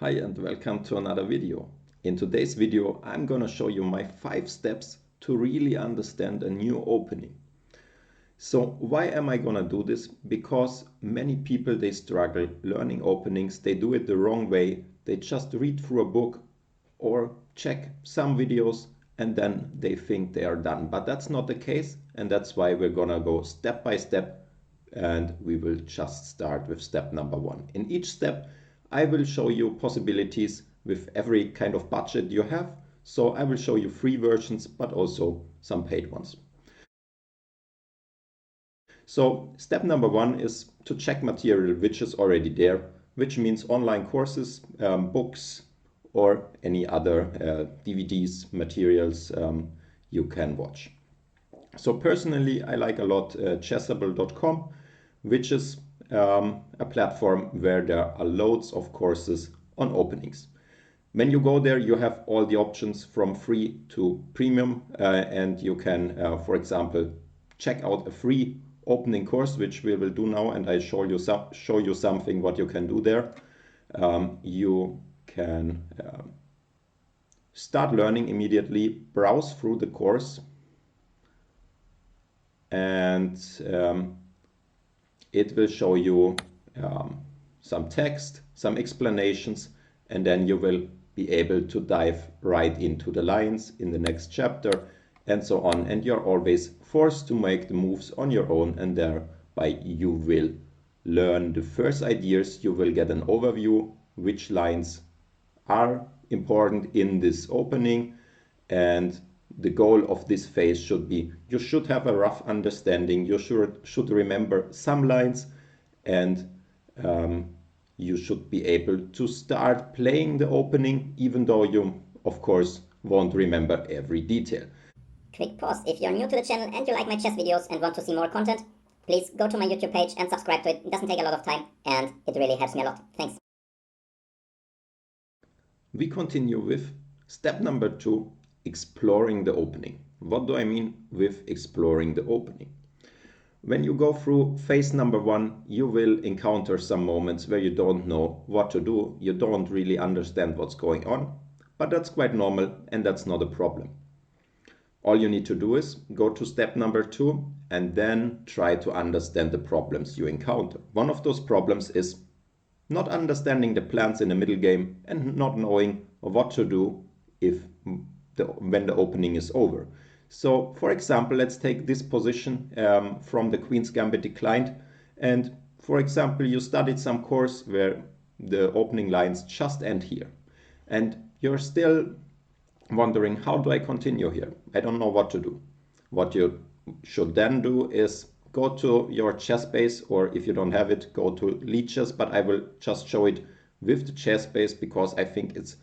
Hi and welcome to another video. In today's video I'm gonna show you my 5 steps to really understand a new opening. So why am I gonna do this? Because many people they struggle learning openings, they do it the wrong way. They just read through a book or check some videos and then they think they are done. But that's not the case, and that's why we're gonna go step by step, and we will just start with step number 1. In each step I will show you possibilities with every kind of budget you have. So I will show you free versions, but also some paid ones. So step number 1 is to check material which is already there, which means online courses, books, or any other DVDs, materials you can watch. So personally, I like a lot chessable.com, which is a platform where there are loads of courses on openings. When you go there, you have all the options from free to premium, and you can, for example, check out a free opening course, which we will do now, and I show you something what you can do there. You can start learning immediately, browse through the course, and it will show you some text, some explanations, and then you will be able to dive right into the lines in the next chapter and so on. And you're always forced to make the moves on your own, and thereby you will learn the first ideas. You will get an overview which lines are important in this opening, and the goal of this phase should be you should have a rough understanding, you should remember some lines, and you should be able to start playing the opening, even though you of course won't remember every detail. Quick pause. If you're new to the channel and you like my chess videos and want to see more content, please go to my YouTube page and subscribe to it. It doesn't take a lot of time and it really helps me a lot. Thanks. We continue with step number 2, exploring the opening. What do I mean with exploring the opening? When you go through phase number 1, you will encounter some moments where you don't know what to do, you don't really understand what's going on, but that's quite normal and that's not a problem. All you need to do is go to step number 2 and then try to understand the problems you encounter. One of those problems is not understanding the plans in the middle game and not knowing what to do when the opening is over. So for example, let's take this position from the Queen's Gambit declined, and for example you studied some course where the opening lines just end here and you're still wondering, how do I continue here? I don't know what to do. What you should then do is go to your chess base, or if you don't have it, go to Lead Chess, but I will just show it with the chess base because I think it's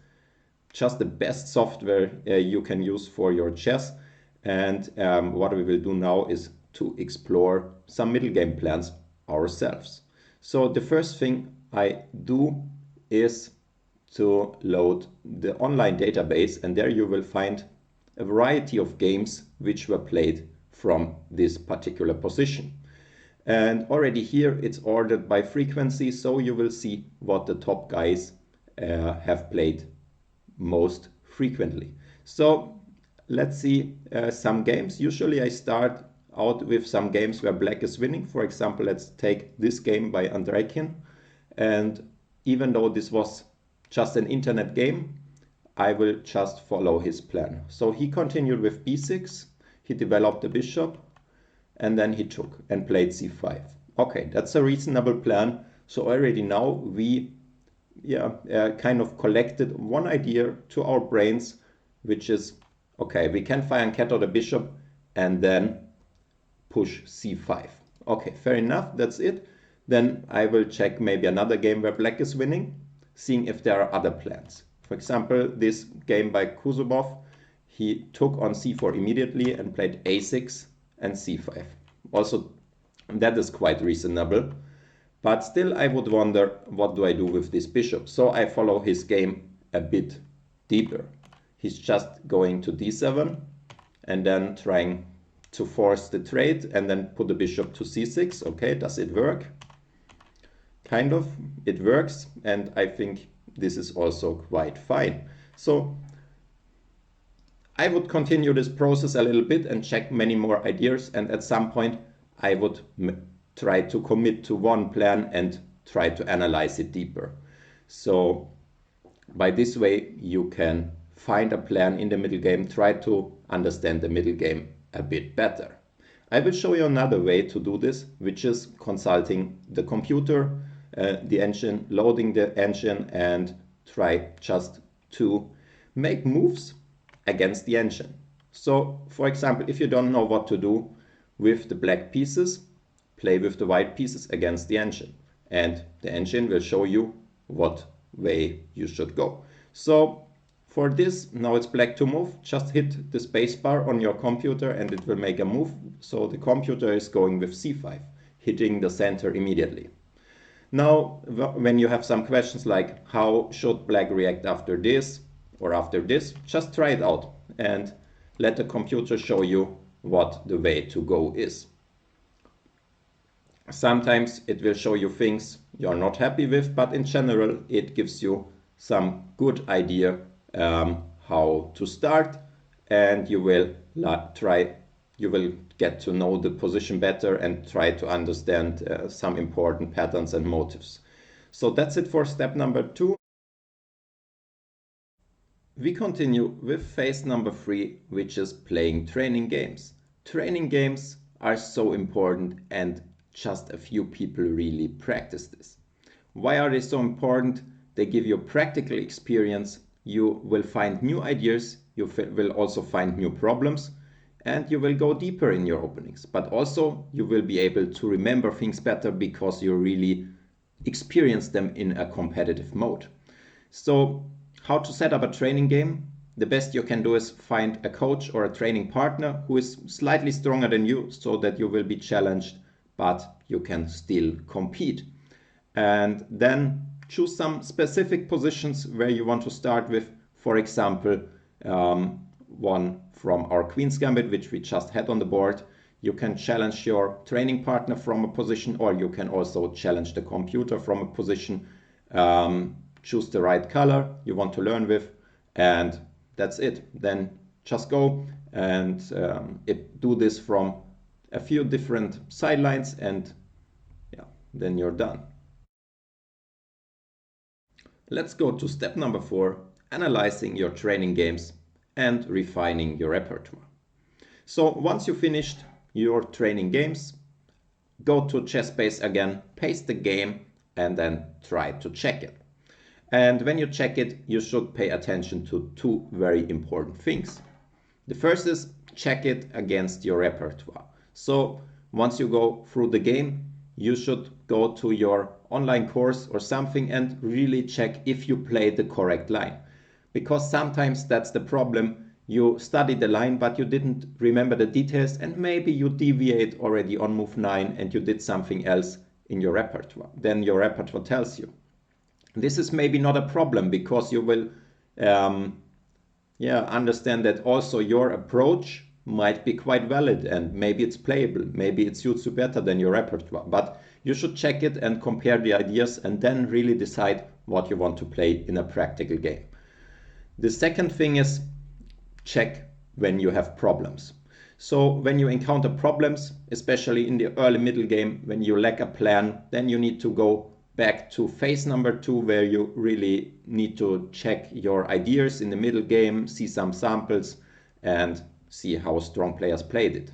just the best software you can use for your chess. And what we will do now is to explore some middle game plans ourselves. So the first thing I do is to load the online database, and there you will find a variety of games which were played from this particular position. And already here it's ordered by frequency, so you will see what the top guys have played most frequently. So let's see some games. Usually I start out with some games where black is winning. For example, let's take this game by Andreikin, and even though this was just an internet game, I will just follow his plan. So he continued with b6, he developed the bishop, and then he took and played c5. Okay, that's a reasonable plan. So already now we kind of collected one idea to our brains, which is, okay, we can fire and cater the bishop and then push c5. Okay, fair enough, that's it. Then I will check maybe another game where black is winning, seeing if there are other plans. For example, this game by Kuzubov, he took on c4 immediately and played a6 and c5. Also, that is quite reasonable. But still, I would wonder, what do I do with this bishop? So I follow his game a bit deeper. He's just going to d7 and then trying to force the trade and then put the bishop to c6. Okay, does it work? Kind of, it works, and I think this is also quite fine. So I would continue this process a little bit and check many more ideas, and at some point I would try to commit to one plan and try to analyze it deeper. So by this way you can find a plan in the middle game, try to understand the middle game a bit better. I will show you another way to do this, which is consulting the computer, the engine, loading the engine, and try just to make moves against the engine. So for example, if you don't know what to do with the black pieces, play with the white pieces against the engine, and the engine will show you what way you should go. So for this, now it's black to move, just hit the space bar on your computer and it will make a move. So the computer is going with c5, hitting the center immediately. Now, when you have some questions like how should black react after this or after this, just try it out and let the computer show you what the way to go is. Sometimes it will show you things you're not happy with, but in general it gives you some good idea how to start, and you will get to know the position better and try to understand some important patterns and motives. So that's it for step number 2. We continue with phase number 3, which is playing training games. Training games are so important and just a few people really practice this. Why are they so important? They give you practical experience, you will find new ideas, you will also find new problems, and you will go deeper in your openings. But also you will be able to remember things better because you really experience them in a competitive mode. So how to set up a training game? The best you can do is find a coach or a training partner who is slightly stronger than you so that you will be challenged, but you can still compete. And then choose some specific positions where you want to start with. For example, one from our Queen's Gambit, which we just had on the board. You can challenge your training partner from a position, or you can also challenge the computer from a position. Choose the right color you want to learn with, and that's it. Then just go and do this from a few different sidelines, and yeah, then you're done. Let's go to step number 4, analyzing your training games and refining your repertoire. So once you finished your training games, go to ChessBase again, paste the game, and then try to check it. And when you check it, you should pay attention to 2 very important things. The first is check it against your repertoire. So once you go through the game, you should go to your online course or something and really check if you play the correct line. Because sometimes that's the problem. You study the line, but you didn't remember the details, and maybe you deviate already on move 9 and you did something else in your repertoire. Then your repertoire tells you. This is maybe not a problem because you will understand that also your approach might be quite valid and maybe it's playable, maybe it suits you better than your repertoire. But you should check it and compare the ideas and then really decide what you want to play in a practical game. The second thing is check when you have problems. So when you encounter problems, especially in the early middle game, when you lack a plan, then you need to go back to phase number 2, where you really need to check your ideas in the middle game, see some samples, and see how strong players played it.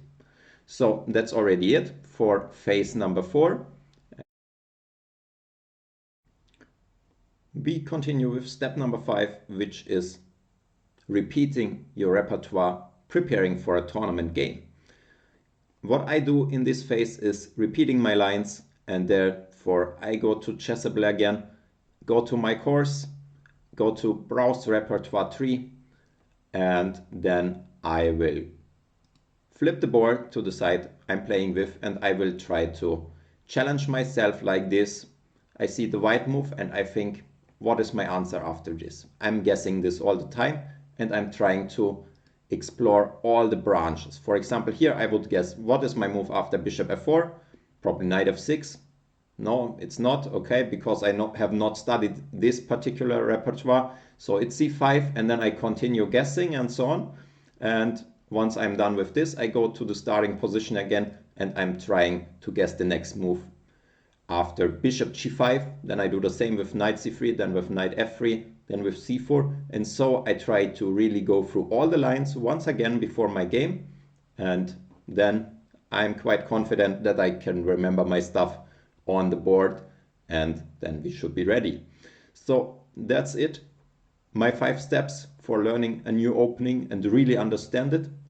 So that's already it for phase number 4. We continue with step number 5, which is repeating your repertoire, preparing for a tournament game. What I do in this phase is repeating my lines, and therefore I go to Chessable again, go to my course, go to browse repertoire tree, and then I will flip the board to the side I'm playing with, and I will try to challenge myself like this. I see the white move and I think, what is my answer after this? I'm guessing this all the time, and I'm trying to explore all the branches. For example, here I would guess, what is my move after bishop f4? Probably knight f6. No, it's not, okay, because I have not studied this particular repertoire. So it's c5, and then I continue guessing and so on. And once I'm done with this, I go to the starting position again, and I'm trying to guess the next move. After bishop g5, then I do the same with knight c3, then with knight f3, then with c4. And so I try to really go through all the lines once again before my game. And then I'm quite confident that I can remember my stuff on the board, and then we should be ready. So that's it. My 5 steps for learning a new opening and really understand it.